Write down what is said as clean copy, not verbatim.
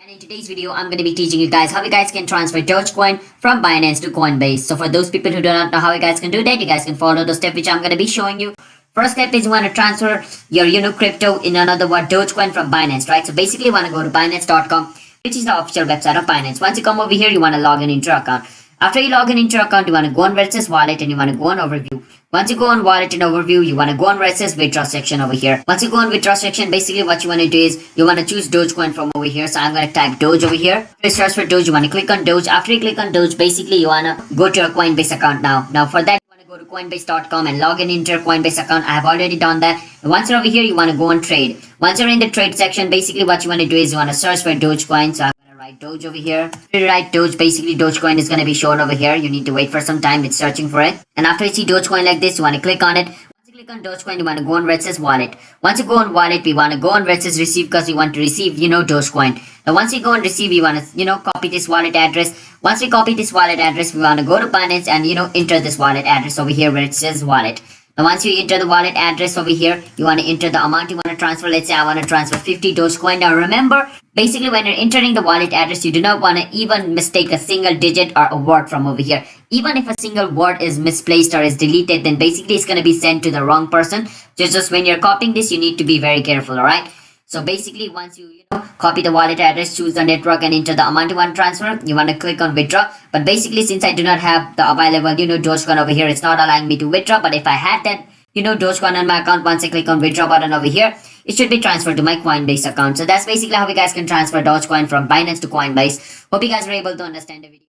And in today's video, I'm going to be teaching you guys how you guys can transfer Dogecoin from Binance to Coinbase. So for those people who do not know how you guys can do that, you guys can follow the step which I'm going to be showing you. First step is you want to transfer your crypto, in another word, Dogecoin from Binance, right? So basically you want to go to Binance.com, which is the official website of Binance. Once you come over here, you want to log in into your account. After you log in into your account, you want to go on where it says wallet and you want to go on overview. Once you go on wallet and overview, you want to go on where it says withdraw section over here. Once you go on withdraw section, basically what you want to do is you want to choose Dogecoin from over here. So I'm going to type Doge over here. After search for Doge, you want to click on Doge. After you click on Doge, basically you want to go to your Coinbase account now. Now for that, you want to go to Coinbase.com and log in into your Coinbase account. I have already done that. And once you're over here, you want to go on trade. Once you're in the trade section, basically what you want to do is you want to search for Dogecoin. So write Doge over here. After you write Doge, basically Dogecoin is going to be shown over here. You need to wait for some time. It's searching for it. And after you see Dogecoin like this, you want to click on it. Once you click on Dogecoin, you want to go on where it says wallet. Once you go on wallet, we want to go on where it says receive because we want to receive, Dogecoin. Now once you go on receive, you want to, copy this wallet address. Once we copy this wallet address, we want to go to Binance and, enter this wallet address over here where it says wallet. Now once you enter the wallet address over here, you want to enter the amount you want to transfer. Let's say I want to transfer 50 Dogecoin. Now remember, basically when you're entering the wallet address, you do not want to even mistake a single digit or a word from over here. Even if a single word is misplaced or is deleted, then basically it's going to be sent to the wrong person. Just when you're copying this, you need to be very careful, alright? So basically once you copy the wallet address, choose the network and enter the amount you want to transfer, you want to click on withdraw. But basically since I do not have the available, Dogecoin over here, it's not allowing me to withdraw. But if I had that, Dogecoin on my account, once I click on withdraw button over here, it should be transferred to my Coinbase account. So that's basically how you guys can transfer Dogecoin from Binance to Coinbase. Hope you guys were able to understand the video.